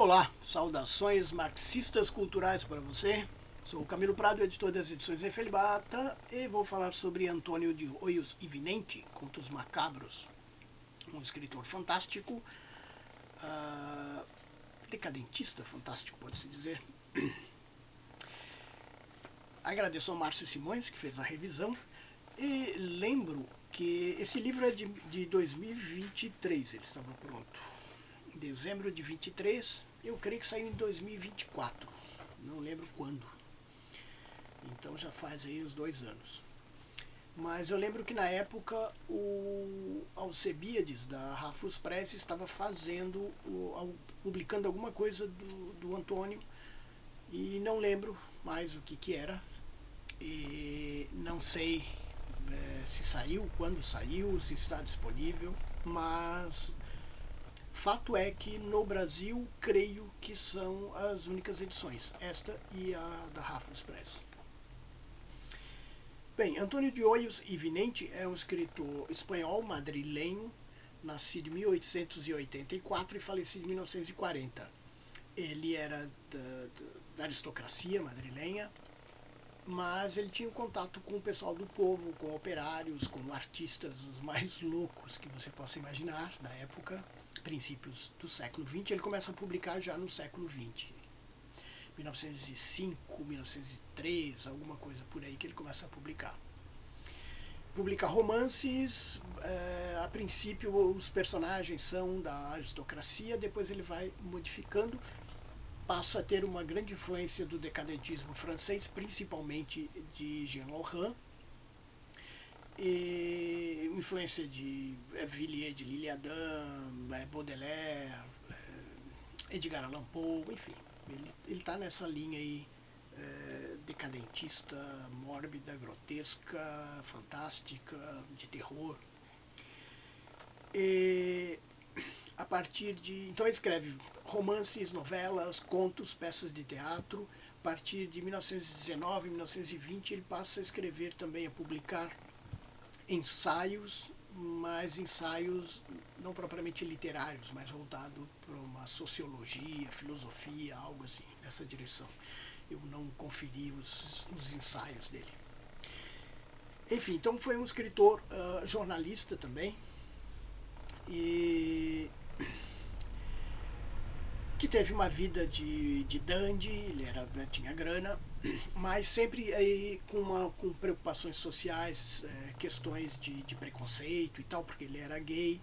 Olá, saudações marxistas culturais para você. Sou o Camilo Prado, editor das edições Efelibata, e vou falar sobre Antônio de Hoyos e Vinente, Contos Macabros, um escritor fantástico, decadentista fantástico, pode-se dizer. Agradeço ao Márcio Simões, que fez a revisão, e lembro que esse livro é de 2023, ele estava pronto. Em dezembro de 23, eu creio que saiu em 2024, não lembro quando. Então já faz aí uns 2 anos. Mas eu lembro que na época o Alcebiades da Rafus Press estava publicando alguma coisa do Antônio, e não lembro mais o que era. E não sei se saiu, quando saiu, se está disponível, mas fato é que no Brasil creio que são as únicas edições, esta e a da Rafus Press. Bem, Antônio de Hoyos e Vinente é um escritor espanhol madrilenho, nascido em 1884 e falecido em 1940. Ele era da aristocracia madrilenha, mas ele tinha um contato com o pessoal do povo, com operários, com artistas os mais loucos que você possa imaginar da época, princípios do século XX. Ele começa a publicar já no século XX, 1905, 1903, alguma coisa por aí que ele começa a publicar. Publica romances, a princípio os personagens são da aristocracia, depois ele vai modificando, passa a ter uma grande influência do decadentismo francês, principalmente de Jean Laurent, e influência de Villiers de L'Isle Adam, Baudelaire, Edgar Allan Poe, enfim. Ele está nessa linha aí, decadentista, mórbida, grotesca, fantástica, de terror. E a partir de... Então ele escreve romances, novelas, contos, peças de teatro. A partir de 1919, 1920 ele passa a escrever também, a publicar ensaios, mas ensaios não propriamente literários, mas voltado para uma sociologia, filosofia, algo assim, nessa direção. Eu não conferi os ensaios dele. Enfim, então foi um escritor jornalista também, e que teve uma vida de dandy, ele tinha grana, mas sempre aí com preocupações sociais, questões de preconceito e tal, porque ele era gay,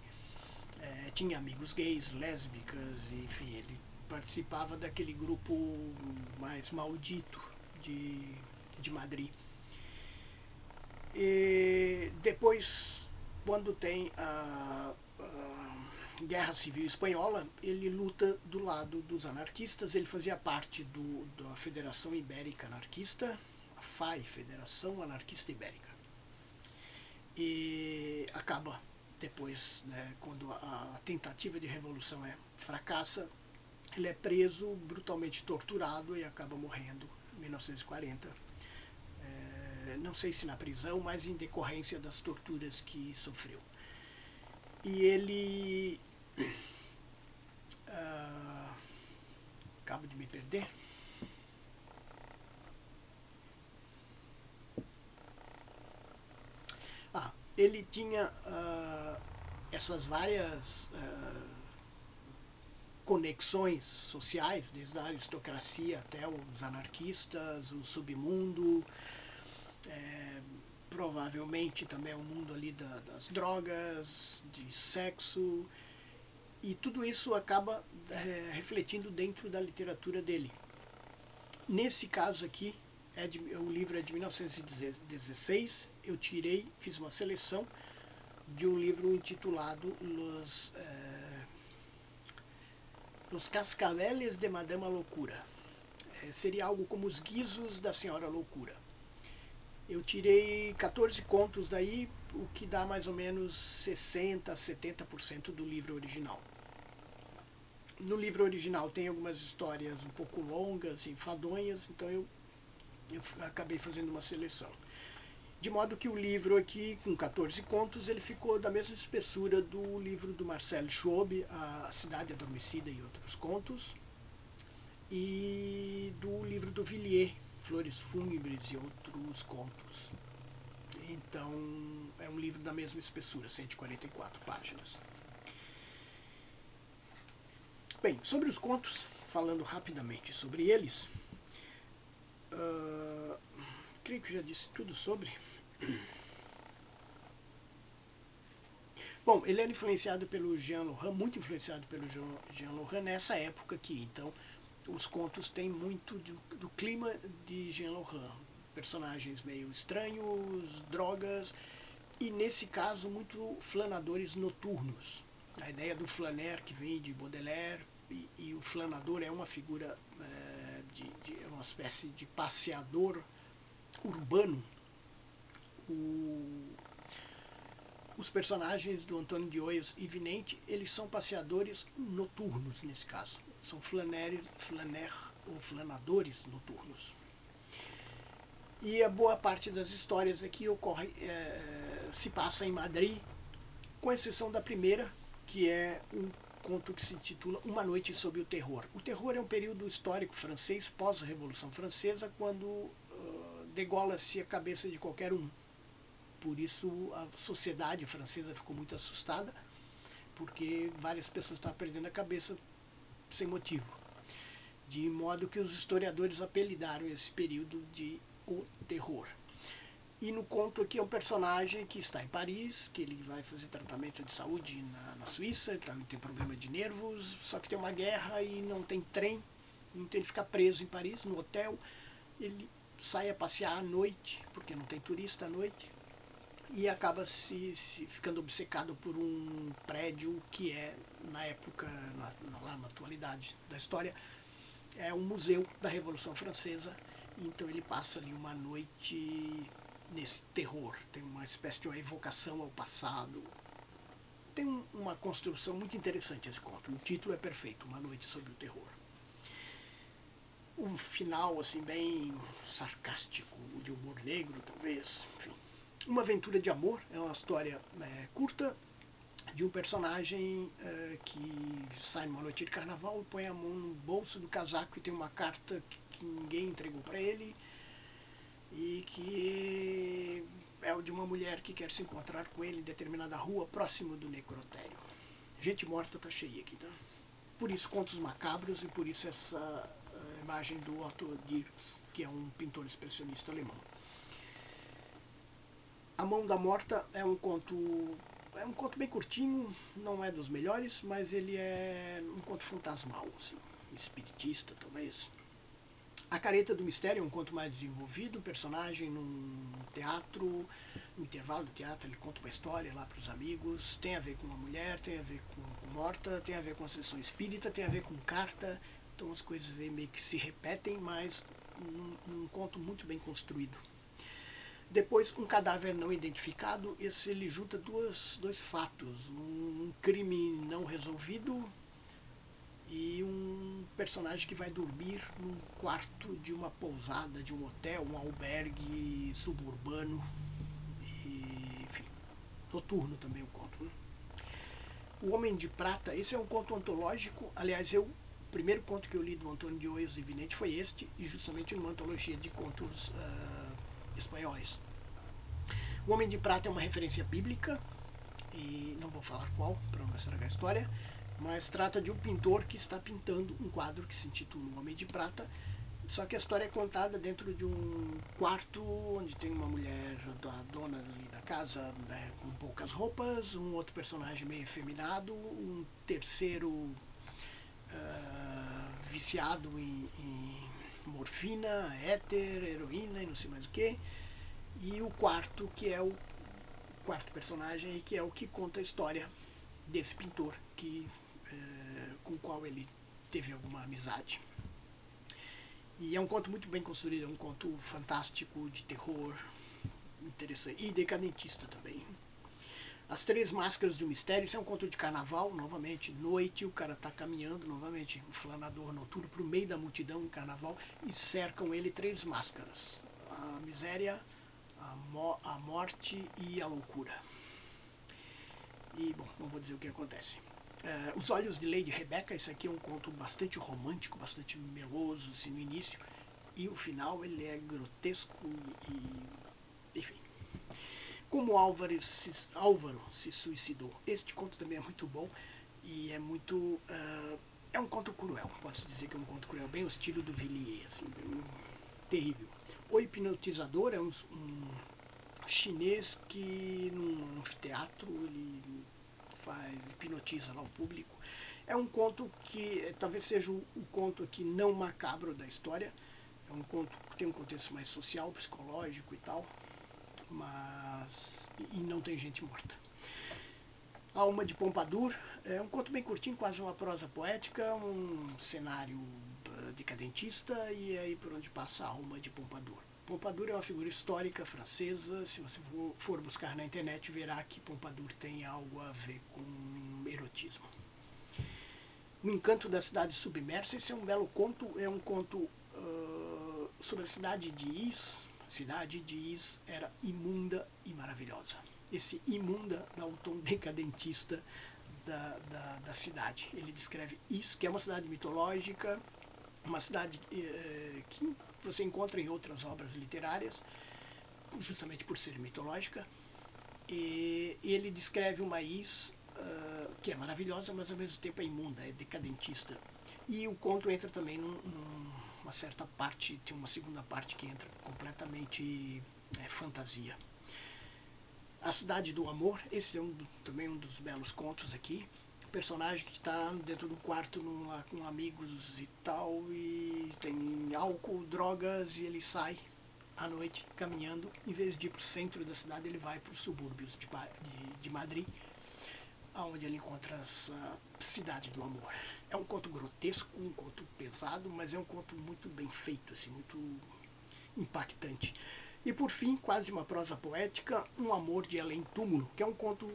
tinha amigos gays, lésbicas, enfim, ele participava daquele grupo mais maldito de Madrid. E depois, quando tem a Guerra Civil Espanhola, ele luta do lado dos anarquistas. Ele fazia parte da Federação Ibérica Anarquista, a FAI, Federação Anarquista Ibérica, e acaba depois, né, quando a tentativa de revolução fracassa, ele é preso, brutalmente torturado e acaba morrendo em 1940. Não sei se na prisão, mas em decorrência das torturas que sofreu. E ele... acabo de me perder. Ele tinha essas várias conexões sociais, desde a aristocracia até os anarquistas, o submundo, provavelmente também o mundo ali das drogas, de sexo, e tudo isso acaba refletindo dentro da literatura dele. Nesse caso aqui, o livro é de 1916, eu fiz uma seleção de um livro intitulado Los Cascaveles de Madama Loucura. Seria algo como os guizos da Senhora Loucura. Eu tirei 14 contos daí, o que dá mais ou menos 60% a 70% do livro original. No livro original tem algumas histórias um pouco longas, enfadonhas, então eu acabei fazendo uma seleção. De modo que o livro aqui, com 14 contos, ele ficou da mesma espessura do livro do Marcel Schob, A Cidade Adormecida e Outros Contos. e do livro do Villiers, Flores Fúnebres e Outros Contos. Então, é um livro da mesma espessura, 144 páginas. Bem, sobre os contos, falando rapidamente sobre eles, creio que já disse tudo sobre. Bom, ele era influenciado pelo Jean Loran, muito influenciado pelo Jean Loran nessa época aqui. Então, os contos têm muito do clima de Jean Loran. Personagens meio estranhos, drogas, e nesse caso, muito flanadores noturnos. A ideia do flaner que vem de Baudelaire, e o flanador é uma figura, é uma espécie de passeador urbano. Os personagens do Antônio de Hoyos e Vinente, eles são passeadores noturnos nesse caso. São flaner ou flanadores noturnos. E a boa parte das histórias aqui se passa em Madrid, com exceção da primeira, que é um conto que se intitula Uma Noite sob o Terror. O terror é um período histórico francês pós-Revolução Francesa, quando degola-se a cabeça de qualquer um. Por isso a sociedade francesa ficou muito assustada, porque várias pessoas estavam perdendo a cabeça sem motivo. De modo que os historiadores apelidaram esse período de o terror. E no conto aqui é um personagem que está em Paris, que ele vai fazer tratamento de saúde na Suíça, ele tem problema de nervos, só que tem uma guerra e não tem trem, então ele fica preso em Paris, no hotel. Ele sai a passear à noite, porque não tem turista à noite, e acaba ficando obcecado por um prédio que é, na época, lá na atualidade da história, é um museu da Revolução Francesa. Então ele passa ali uma noite nesse terror. Tem uma espécie de uma evocação ao passado. Tem uma construção muito interessante esse conto. O título é perfeito, Uma Noite sobre o Terror. Um final assim bem sarcástico, de humor negro talvez, enfim. Uma Aventura de Amor é uma história curta de um personagem que sai numa noite de carnaval, põe a mão no bolso do casaco e tem uma carta que ninguém entregou para ele, e que é de uma mulher que quer se encontrar com ele em determinada rua próximo do necrotério. Gente morta tá cheia aqui, tá? Por isso contos macabros, e por isso essa imagem do Otto Dierks, que é um pintor expressionista alemão. A Mão da Morta é um conto bem curtinho, não é dos melhores, mas ele é um conto fantasmal, assim, espiritista talvez. A Careta do Mistério é um conto mais desenvolvido, o personagem num teatro, no intervalo do teatro ele conta uma história lá para os amigos, tem a ver com uma mulher, tem a ver com morta, tem a ver com a sessão espírita, tem a ver com carta, então as coisas aí meio que se repetem, mas um conto muito bem construído. Depois, Um Cadáver Não Identificado, esse ele junta dois fatos, um crime não resolvido e um personagem que vai dormir num quarto de uma pousada, de um hotel, um albergue suburbano, e, enfim, noturno também o conto, né? O Homem de Prata, esse é um conto antológico, aliás, o primeiro conto que eu li do Antônio de Hoyos e Vinente foi este, e justamente numa antologia de contos espanhóis. O Homem de Prata é uma referência bíblica, e não vou falar qual, para não estragar a história, mas trata de um pintor que está pintando um quadro que se intitula O Homem de Prata, só que a história é contada dentro de um quarto onde tem uma mulher, a dona da casa, né, com poucas roupas, um outro personagem meio efeminado, um terceiro viciado em morfina, éter, heroína e não sei mais o que, e o quarto, que é o quarto personagem, que é o que conta a história desse pintor com o qual ele teve alguma amizade. E é um conto muito bem construído, é um conto fantástico, de terror, interessante, e decadentista também. As Três Máscaras do Mistério, isso é um conto de carnaval, novamente, noite, o cara está caminhando, novamente, um flanador noturno, para o meio da multidão em carnaval, e cercam ele três máscaras: a miséria, a morte e a loucura. E, bom, não vou dizer o que acontece. Os Olhos de Lady Rebecca, esse aqui é um conto bastante romântico, bastante meloso assim, no início, e o final ele é grotesco e enfim. Como Álvaro se suicidou. Este conto também é muito bom e é muito é um conto cruel, posso dizer que é um conto cruel, bem o estilo do Villiers, assim, bem terrível. O Hipnotizador é um chinês que num anfiteatro ele hipnotiza lá o público. É um conto que talvez seja o conto aqui não macabro da história. É um conto que tem um contexto mais social, psicológico e tal, mas e não tem gente morta. A Alma de Pompadour é um conto bem curtinho, quase uma prosa poética, um cenário decadentista e aí por onde passa a Alma de Pompadour. Pompadour é uma figura histórica francesa, se você for buscar na internet verá que Pompadour tem algo a ver com erotismo. O Encanto da Cidade Submersa, esse é um belo conto, é um conto sobre a cidade de Is. A cidade de Is era imunda e maravilhosa. Esse imunda dá o tom decadentista da cidade. Ele descreve Is, que é uma cidade mitológica, uma cidade que você encontra em outras obras literárias, justamente por ser mitológica. E ele descreve uma Is que é maravilhosa, mas ao mesmo tempo é imunda, é decadentista. E o conto entra também numa certa parte, tem uma segunda parte que entra completamente fantasia. A Cidade do Amor, esse é também um dos belos contos aqui. O personagem que está dentro do quarto lá com amigos e tal, e tem álcool, drogas, e ele sai à noite caminhando. Em vez de ir para o centro da cidade, ele vai para os subúrbios de Madrid, onde ele encontra essa cidade do amor. É um conto grotesco, um conto pesado, mas é um conto muito bem feito, assim, muito impactante. E por fim, quase uma prosa poética, Um Amor de Além Túmulo, que é um conto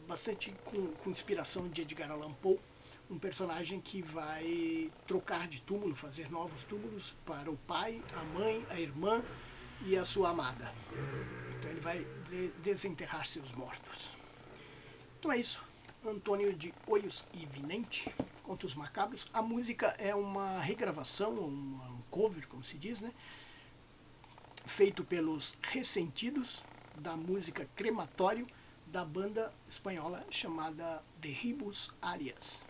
bastante com inspiração de Edgar Allan Poe, um personagem que vai trocar de túmulo, fazer novos túmulos para o pai, a mãe, a irmã e a sua amada. Então ele vai desenterrar seus mortos. Então é isso. Antônio de Hoyos e Vinente, Contos Macabros. A música é uma regravação, um cover, como se diz, né? Feito pelos Ressentidos, da música Crematório, da banda espanhola chamada The Ribus Arias.